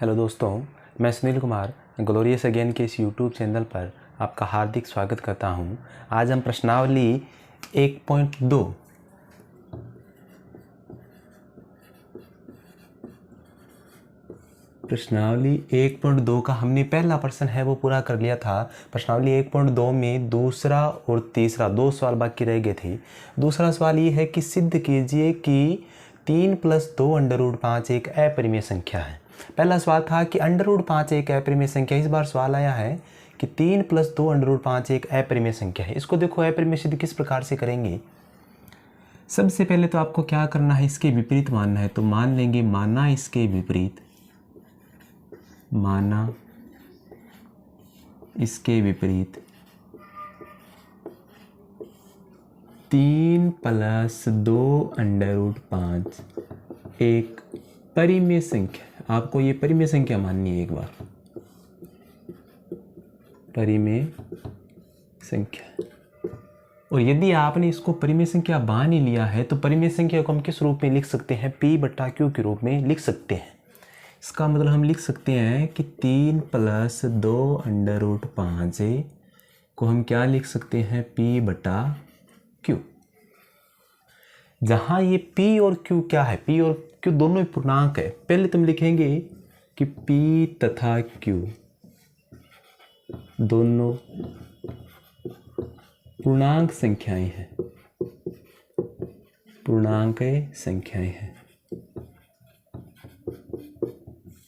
Hello दोस्तों, मैं Sunil Kumar glorious again के इस यूट्यूब चैनल पर आपका हार्दिक स्वागत करता हूं। आज हम प्रश्नावली 1.2 का हमने पहला प्रश्न है वो पूरा कर लिया था। प्रश्नावली 1.2 में दूसरा और तीसरा दो सवाल बाकी रह गए थे। दूसरा सवाल ये है कि सिद्ध कीजिए कि 3 + 2 √5 एक अपरिमेय संख्या है। पहला सवाल था कि √5 एक अपरिमेय संख्या। इस बार सवाल आया है कि 3 + 2 √5 एक अपरिमेय संख्या है। इसको देखो अपरिमेय सिद्ध किस प्रकार से करेंगे। सबसे पहले तो आपको क्या करना है, इसके विपरीत मानना है। तो मान लेंगे माना इसके विपरीत, माना इसके विपरीत 3 + 2 √5 एक परिमेय संख्या। आपको ये परिमेय संख्या माननी है। एक बार परिमेय संख्या, और यदि आपने इसको परिमेय संख्या मान ही लिया है तो परिमेय संख्या को हम किस रूप में लिख सकते हैं? P/Q के रूप में लिख सकते हैं। इसका मतलब हम लिख सकते हैं कि 3 + 2 √5 को हम क्या लिख सकते हैं? P/Q। जहां ये P और Q क्या है? P और Q दोनों ही पूर्णांक है। पहले तुम लिखेंगे कि P तथा Q दोनों पूर्णांक संख्याएं हैं, पूर्णांक संख्याएं हैं,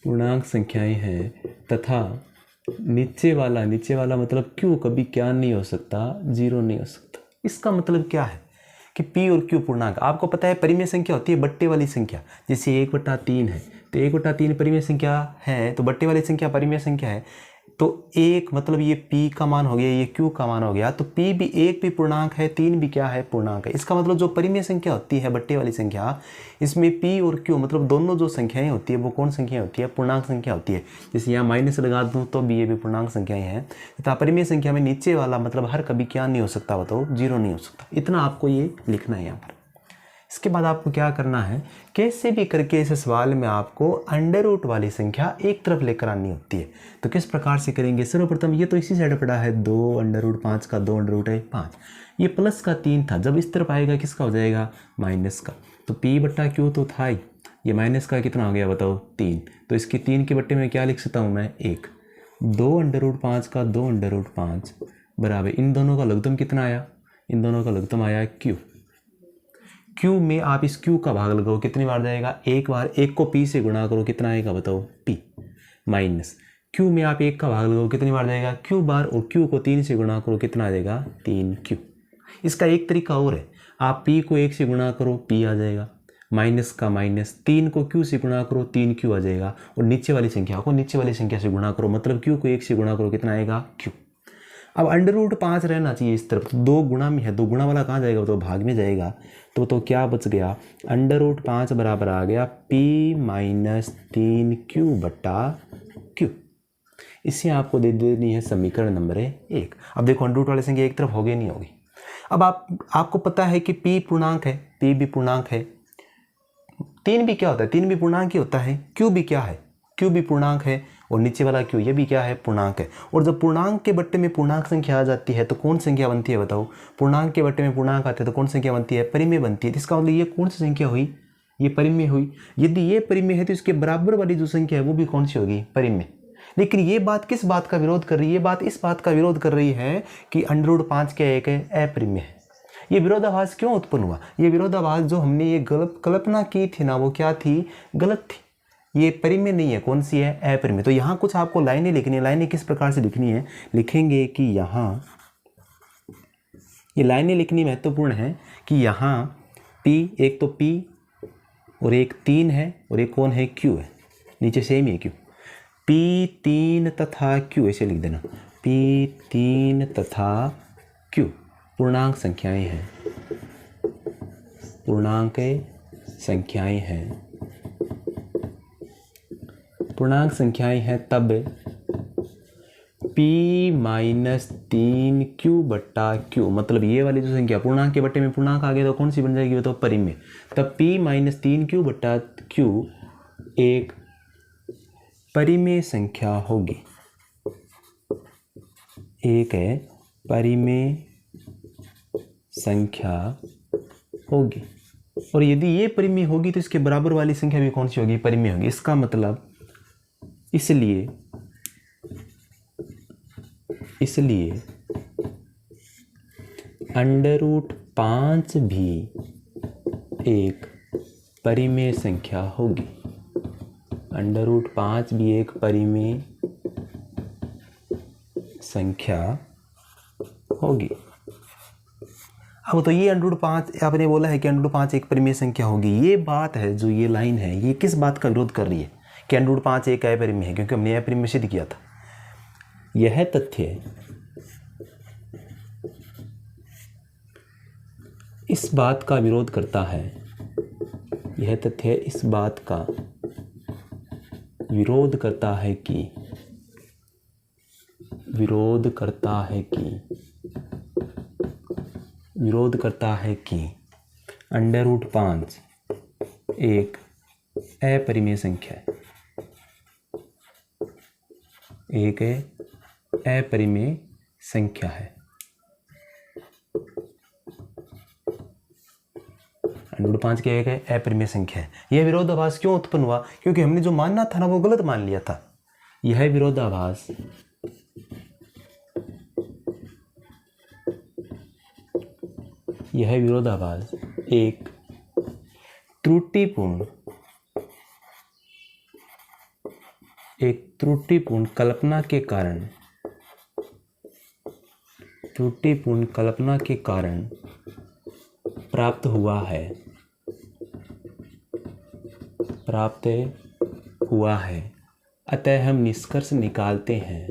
पूर्णांक संख्याएं हैं तथा नीचे वाला मतलब Q कभी क्या नहीं हो सकता? 0 नहीं हो सकता। इसका मतलब क्या है कि P और Q पूर्णांक। आपको पता है परिमेय संख्या होती है बट्टे वाली संख्या। जैसे 1/3 है तो 1/3 परिमेय संख्या है, तो बट्टे वाली संख्या परिमेय संख्या है। तो 1 मतलब ये P का मान हो गया, ये Q का मान हो गया। तो P भी 1 भी पूर्णांक है, 3 भी क्या है? पूर्णांक है। इसका मतलब जो परिमेय संख्या होती है बट्टे वाली संख्या, इसमें P और Q मतलब दोनों जो संख्याएं होती है वो कौन संख्या होती है? पूर्णांक संख्या होती है। जैसे यहाँ माइनस लगा दूँ तो भी ये भी पूर्णांक संख्याएं हैं तथा परिमेय संख्या में नीचे वाला मतलब हर कभी क्या नहीं हो सकता? बताओ, 0 नहीं हो सकता। इतना आपको ये लिखना है यहाँ पर। इसके बाद आपको क्या करना है, कैसे भी करके इस सवाल में आपको अंडर रूट वाली संख्या एक तरफ लेकर आनी होती है। तो किस प्रकार से करेंगे? सर्वप्रथम ये तो इसी साइड पड़ा है, 2 √5 का 2 √5। ये प्लस का 3 था, जब इस तरफ आएगा किसका हो जाएगा? माइनस का। तो P/Q तो था ही, ये माइनस का कितना हो गया बताओ? 3। तो इसकी 3 के बट्टे में क्या लिख सकता हूँ मैं? 1। 2 √5 का 2 √5 बराबर, इन दोनों का लघुत्तम कितना आया? इन दोनों का लघुत्तम आया Q। Q में आप इस Q का भाग लगाओ, कितनी बार जाएगा? एक बार। 1 को P से गुणा करो, कितना आएगा बताओ? P। माइनस Q में आप 1 का भाग लगाओ, कितनी बार जाएगा? Q बार। और Q को 3 से गुणा करो, कितना आ जाएगा? 3Q। इसका एक तरीका और है, आप P को 1 से गुणा करो, P आ जाएगा। माइनस का माइनस, 3 को Q से गुणा करो, 3Q आ जाएगा। और नीचे वाली संख्या को नीचे वाली संख्या से गुणा करो, मतलब Q को 1 से गुणा करो, कितना आएगा? Q। अब √5 रहना चाहिए इस तरफ, तो 2 गुणा में है, 2 गुणा वाला कहाँ जाएगा? तो भाग में जाएगा। तो क्या बच गया? √5 बराबर आ गया P - 3Q/Q। इसे आपको दे देनी है समीकरण नंबर 1। अब देखो अंडर रूट वाली संख्या एक तरफ होगी नहीं होगी। अब आपको पता है कि P पूर्णांक है, P भी पूर्णांक है, 3 भी क्या होता है? 3 भी पूर्णांक ही होता है। Q भी क्या है? Q भी पूर्णांक है। और नीचे वाला Q ये भी क्या है? पूर्णांक है। और जब पूर्णांक के बट्टे में पूर्णांक संख्या आ जाती है तो कौन संख्या बनती है बताओ? पूर्णांक के बट्टे में पूर्णांक आते हैं तो कौन संख्या बनती है? परिमेय बनती है। इसका मतलब ये कौन सी संख्या हुई? ये परिमेय हुई। यदि ये परिमेय है तो इसके बराबर वाली जो संख्या है वो भी कौन सी होगी? परिमेय। लेकिन ये बात किस बात का विरोध कर रही है? ये बात इस बात का विरोध कर रही है कि √5 क्या एक अपरिमेय है। ये विरोधाभास क्यों उत्पन्न हुआ? ये विरोधाभास जो हमने ये गलत कल्पना की थी ना, वो क्या थी? गलत थी। ये परिमेय नहीं है। कौन सी है? अपरिमेय। तो यहाँ कुछ आपको लाइनें लिखनी है। लाइनें किस प्रकार से लिखनी है? लिखेंगे कि यहाँ ये लाइनें लिखनी महत्वपूर्ण है कि यहाँ P, एक तो P और एक 3 है और एक कौन है? Q है। नीचे सेम ही है Q। P3 तथा Q ऐसे लिख देना, P3 तथा Q पूर्णांक संख्याएं हैं, पूर्णांक संख्याएं हैं, पूर्णांक संख्याएं हैं। तब P - 3Q/Q मतलब ये वाली जो संख्या पूर्णांक के बट्टे में पूर्णांक आ गया तो कौन सी बन जाएगी? तो परिमेय। तब P - 3Q/Q एक परिमेय संख्या होगी। एक है परिमेय संख्या होगी, और यदि ये परिमेय होगी तो इसके बराबर वाली संख्या भी कौन सी होगी? परिमेय होगी। इसका मतलब इसलिए √5 भी एक परिमेय संख्या होगी। √5 भी एक परिमेय संख्या होगी। अब तो ये √5 आपने बोला है कि √5 एक परिमेय संख्या होगी। ये बात है, जो ये लाइन है, ये किस बात का विरोध कर रही है कि √5 एक अपरिमेय है? क्योंकि हमने अपरिमेय सिद्ध किया था। यह तथ्य इस बात का विरोध करता है, यह तथ्य इस बात का विरोध करता है कि √5 एक अपरिमेय संख्या है, एक अपरिमेय संख्या है। √5 क्या एक अपरिमेय संख्या है। यह विरोधाभास क्यों उत्पन्न हुआ? क्योंकि हमने जो मानना था ना वो गलत मान लिया था। यह विरोधाभास एक त्रुटिपूर्ण कल्पना के कारण प्राप्त हुआ है। अतः हम निष्कर्ष निकालते हैं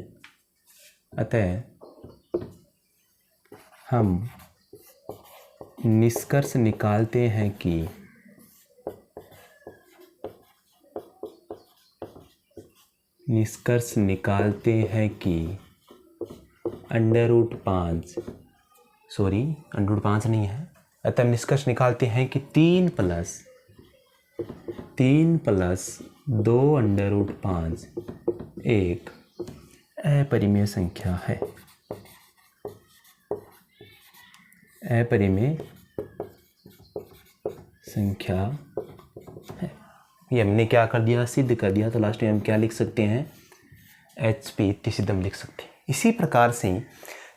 कि √5 नहीं है। अतः हम निष्कर्ष निकालते हैं कि 3 + 2 √5 एक अपरिमेय संख्या है। ये हमने क्या कर दिया? सिद्ध कर दिया। तो लास्ट में हम क्या लिख सकते हैं? HP इतनी सिद्ध हम लिख सकते हैं। इसी प्रकार से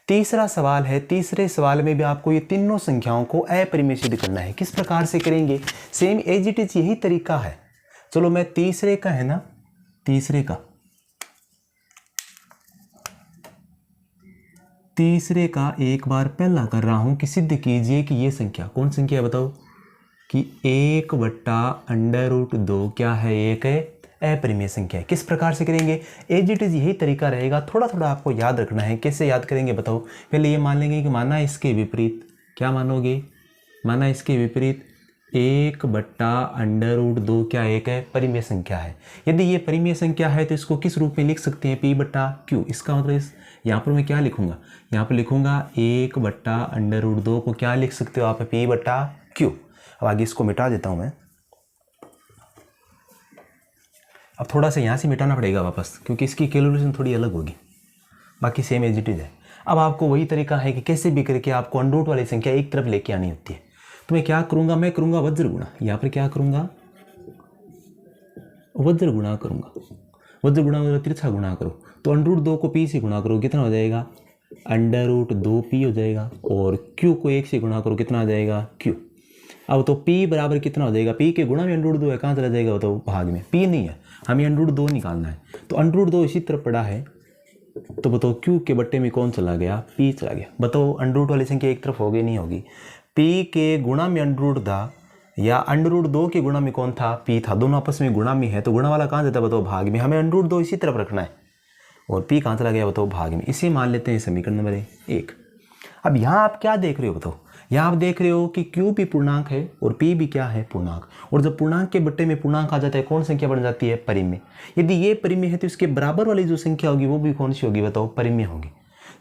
तीसरा सवाल है। तीसरे सवाल में भी आपको ये तीनों संख्याओं को अपरिमेय सिद्ध करना है। किस प्रकार से करेंगे? सेम एज इट इज यही तरीका है। चलो मैं तीसरे का एक बार पहला कर रहा हूं कि सिद्ध कीजिए कि ये संख्या कौन संख्या है? बताओ कि 1/√2 क्या है? एक अपरिमेय संख्या है। किस प्रकार से करेंगे? एज इट इज यही तरीका रहेगा। थोड़ा थोड़ा आपको याद रखना है। कैसे याद करेंगे बताओ? पहले ये मान लेंगे कि माना इसके विपरीत, क्या मानोगे? माना इसके विपरीत 1/√2 क्या एक परिमेय संख्या है। यदि ये परिमेय संख्या है तो इसको किस रूप में लिख सकते हैं? P/Q। इसका मतलब यहाँ पर मैं क्या लिखूंगा? यहाँ पर लिखूंगा 1/√2 को क्या लिख सकते हो आप? P/Q। अब आगे इसको मिटा देता हूँ मैं। अब थोड़ा सा यहाँ से मिटाना पड़ेगा वापस, क्योंकि इसकी कैलकुलेशन थोड़ी अलग होगी। बाकी सेम एज इट इज है। अब आपको वही तरीका है कि कैसे भी करके आपको अंडर वाली संख्या एक तरफ लेके आनी होती है। तो मैं क्या करूँगा? मैं करूँगा वज्र गुणा। यहाँ पर क्या करूँगा? वज्र गुणा करूँगा। वज्र गुणा मतलब तिरछा गुणा करो। तो √2 को P से गुणा करो, कितना हो जाएगा? √2P हो जाएगा। और Q को 1 से गुणा करो, कितना आ जाएगा? Q। अब तो P बराबर कितना हो जाएगा? P के गुणा में √2 है, कहाँ चला जाएगा? बताओ, भाग में। P नहीं है, हमें √2 निकालना है। तो √2 इसी तरफ पड़ा है, तो बताओ Q के बट्टे में कौन चला गया? P चला गया। बताओ √2 वाली संख्या एक तरफ होगी? नहीं होगी। P के गुणा में √2 था या √2 के गुणा में कौन था? P था। दोनों आपस में गुणा में है, तो गुणा वाला कहाँ जाता है? बताओ, भाग में। हमें √2 इसी तरफ रखना है और P कहाँ चला गया? बताओ, भाग में। इसे मान लेते हैं समीकरण नंबर 1। अब यहाँ आप क्या देख रहे हो? बताओ, यहाँ आप देख रहे हो कि Q भी पूर्णांक है और P भी क्या है? पूर्णांक। और जब पूर्णांक के बट्टे में पूर्णांक आ जाता है, कौन संख्या बन जाती है? परिमेय। यदि ये परिमेय है तो इसके बराबर वाली जो संख्या होगी वो भी कौन सी होगी? बताओ, परिमेय होगी।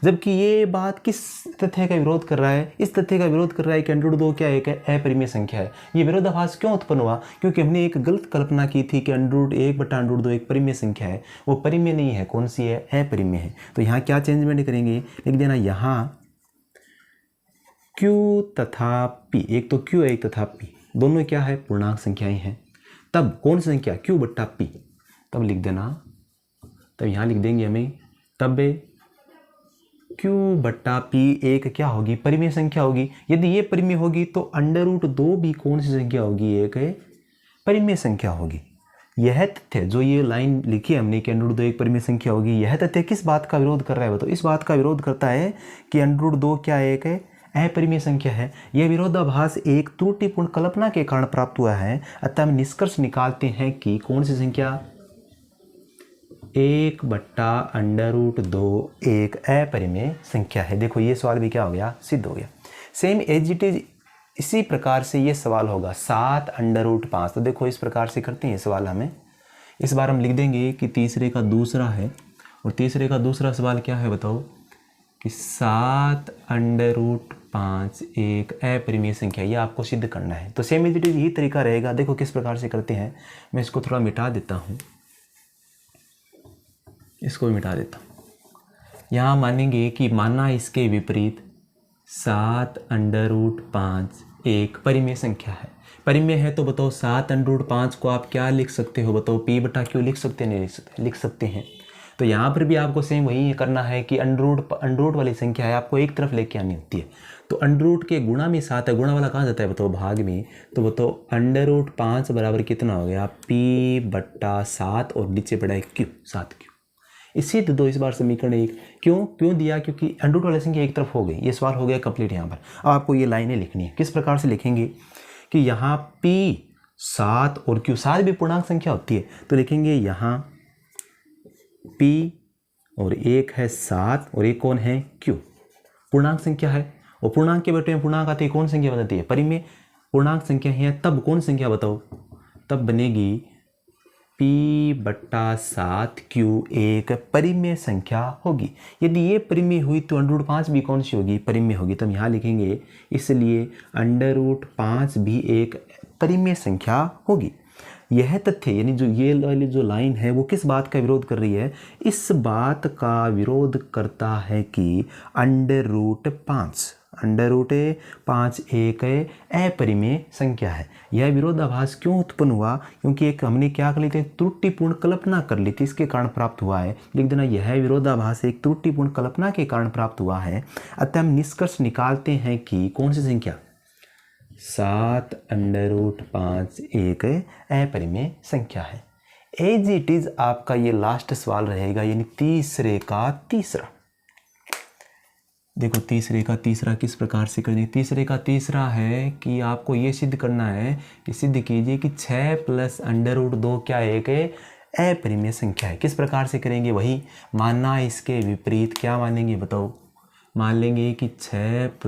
जबकि ये बात किस तथ्य का विरोध कर रहा है? इस तथ्य का विरोध कर रहा है कि √2 क्या एक अपरिमेय संख्या है। ये विरोधाभास क्यों उत्पन्न हुआ? क्योंकि हमने एक गलत कल्पना की थी कि √1/√2 एक परिमेय संख्या है। वो परिमेय नहीं है। कौन सी है? अपरिमेय है। तो यहाँ क्या चेंजमेंट करेंगे? लिख देना यहाँ Q तथा P, एक तो Q एक तथा P दोनों क्या है? पूर्णांक संख्याएं हैं। तब कौन सी संख्या? Q/P। तब लिख देना, तब यहाँ लिख देंगे हमें, तब Q/P एक क्या होगी? परिमेय संख्या होगी। यदि ये परिमेय होगी तो √2 भी कौन सी संख्या होगी? एक परिमेय संख्या होगी। यह तथ्य जो ये लाइन लिखी है हमने कि √2 एक परिमेय संख्या होगी, यह तथ्य किस बात का विरोध कर रहा है? तो इस बात का विरोध करता है कि √2 क्या एक अपरिमेय संख्या है। यह विरोधाभास एक त्रुटिपूर्ण कल्पना के कारण प्राप्त हुआ है। अतः हम निष्कर्ष निकालते हैं कि कौन सी संख्या? 1/√2 एक अपरिमेय संख्या है। देखो ये सवाल भी क्या हो गया? सिद्ध हो गया। सेम एज इट इज इसी प्रकार से ये सवाल होगा 7/5। तो देखो इस प्रकार से करते हैं सवाल हमें। इस बार हम लिख देंगे कि तीसरे का दूसरा है, और तीसरे का दूसरा सवाल क्या है बताओ? कि 7/5 एक अपरिमेय संख्या, ये आपको सिद्ध करना है। तो सेम एज इट इज यही तरीका रहेगा। देखो किस प्रकार से करते हैं। मैं इसको थोड़ा मिटा देता हूँ, इसको भी मिटा देता हूँ। यहाँ मानेंगे कि माना इसके विपरीत 7/5 एक परिमेय संख्या है। परिमेय है तो बताओ 7/5 को आप क्या लिख सकते हो? बताओ P/Q लिख सकते हैं? नहीं लिख सकते? लिख सकते हैं। तो यहाँ पर भी आपको सेम वही करना है कि अंडरूट वाली संख्या है, आपको एक तरफ लेके आनी होती है। तो अंडरूट के गुणा में 7 है, गुणा वाला कहाँ जाता है बताओ? भाग में। तो बताओ √5 बराबर कितना हो गया? P/7 और नीचे पड़ा है Q, 7Q। इसी दो इस बार समीकरण 1 क्यों दिया? क्योंकि अंडरूट वाली संख्या एक तरफ हो गई। ये सवाल हो गया कंप्लीट। यहाँ पर अब आपको ये लाइनें लिखनी है। किस प्रकार से लिखेंगे? कि यहाँ P/7 और Q, 7 भी पूर्णांक संख्या होती है। तो लिखेंगे यहाँ P और एक है 7 और एक कौन है? Q। पूर्णांक संख्या है, और पूर्णांक के बेटे में पूर्णांक आती है, कौन संख्या बताती है? परिमेय पूर्णांक संख्या है। तब कौन संख्या बताओ? तब बनेगी P/7Q एक परिमेय संख्या होगी। यदि ये परिमेय हुई तो √5 भी कौन सी होगी? परिमेय होगी। तब यहाँ लिखेंगे इसलिए √5 भी एक परिमेय संख्या होगी। यह तथ्य यानी जो ये वाली जो लाइन है वो किस बात का विरोध कर रही है? इस बात का विरोध करता है कि √5 एक अपरिमेय संख्या है। यह विरोधाभास क्यों उत्पन्न हुआ? क्योंकि एक हमने क्या कर ली थी? त्रुटिपूर्ण कल्पना कर ली थी, इसके कारण प्राप्त हुआ है। लिख देना यह विरोधाभास एक त्रुटिपूर्ण कल्पना के कारण प्राप्त हुआ है। अतः हम निष्कर्ष निकालते हैं कि कौन सी संख्या? 7/5 एक अपरिमेय संख्या है। एज इट इज आपका ये लास्ट सवाल रहेगा, यानी तीसरे का तीसरा। देखो तीसरे का तीसरा किस प्रकार से करनी? तीसरे का तीसरा है कि आपको ये सिद्ध करना है कि सिद्ध कीजिए कि 6 + √2 क्या एक अपरिमेय संख्या है। किस प्रकार से करेंगे? वही मानना इसके विपरीत क्या मानेंगे बताओ? मान लेंगे कि 6 +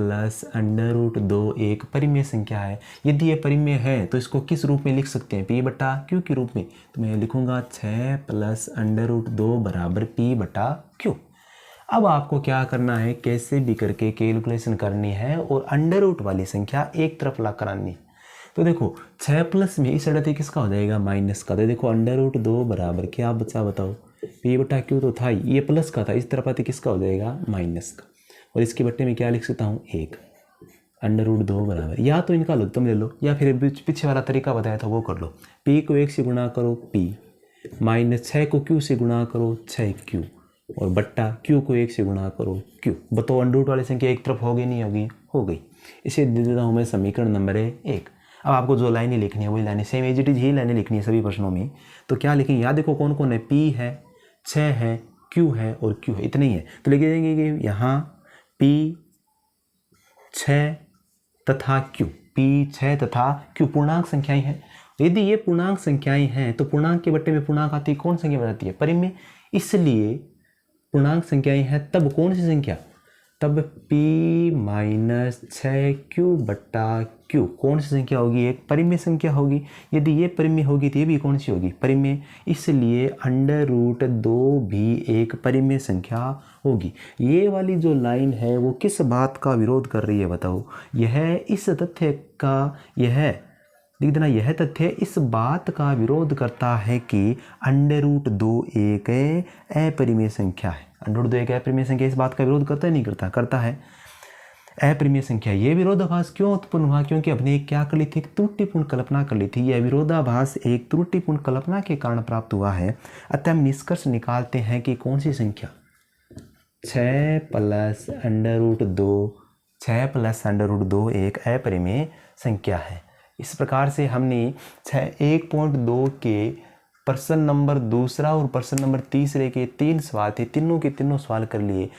√2 एक परिमेय संख्या है। यदि ये परिमेय है तो इसको किस रूप में लिख सकते हैं? P/Q के रूप में। तो मैं लिखूंगा 6 + √2 बराबर P/Q। अब आपको क्या करना है? कैसे भी करके कैलकुलेशन करनी है और अंडररूट वाली संख्या एक तरफ ला करानी है। तो देखो 6 प्लस में इस अड़ते किसका हो जाएगा? माइनस का। तो देखो √2 बराबर क्या बचा बताओ? P/Q तो था ही, ये प्लस का था, इस तरफ आते किसका हो जाएगा? माइनस का। और इसके बट्टे में क्या लिख सकता हूँ? 1। √2 बराबर, या तो इनका लघुत्तम ले लो या फिर पीछे वाला तरीका बताया था वो कर लो। P को 1 से गुणा करो P, -6 को Q से गुणा करो 6Q, और बट्टा Q को 1 से गुणा करो Q। बताओ अंडरूट वाली संख्या एक तरफ होगी नहीं होगी? हो गई। इसे दे देता हूँ मैं समीकरण नंबर 1। अब आपको जो लाइनें लिखनी है वही लाइनें, सेम एज इट इज ही लाइनें लिखनी है सभी प्रश्नों में। तो क्या लिखेंगे? यहाँ देखो कौन कौन है? P है, 6 है, Q है और Q है, इतने ही है। तो लिख देंगे कि यहाँ P 6 तथा Q, P 6 तथा Q पूर्णांक संख्याएं हैं। यदि ये पूर्णांक संख्याएं हैं तो पूर्णांक के बट्टे में पूर्णांक आती है, कौन संख्या बताती है? परिमेय। इसलिए पूर्णांक संख्याएं हैं तब कौन सी संख्या? तब p माइनस 6q/q कौन सी संख्या होगी? एक परिमेय संख्या होगी। यदि ये परिमेय होगी तो ये भी कौन सी होगी? परिमेय। इसलिए √2 भी एक परिमेय संख्या होगी। ये वाली जो लाइन है वो किस बात का विरोध कर रही है बताओ? यह इस तथ्य का लिख देना, यह तथ्य इस बात का विरोध करता है कि √2 एक अपरिमेय संख्या है। √2 एक अपरिमेय संख्या इस बात का विरोध करता है नहीं करता? करता है। अपरिमेय संख्या, ये विरोधाभास क्यों उत्पन्न हुआ? क्योंकि अपने एक क्या कर ली थी? एक त्रुटिपूर्ण कल्पना कर ली थी। यह विरोधाभास एक त्रुटिपूर्ण कल्पना के कारण प्राप्त हुआ है। अतः हम निष्कर्ष निकालते हैं कि कौन सी संख्या 6 + √2 एक अपरिमेय संख्या है। इस प्रकार से हमने 1.2 के प्रश्न नंबर 2 और प्रश्न नंबर 3 के 3 सवाल थे, तीनों के तीनों सवाल कर लिए।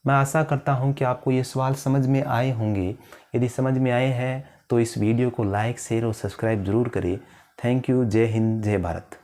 मैं आशा करता हूं कि आपको ये सवाल समझ में आए होंगे। यदि समझ में आए हैं तो इस वीडियो को लाइक, शेयर और सब्सक्राइब जरूर करें। Thank you. जय हिंद, जय भारत।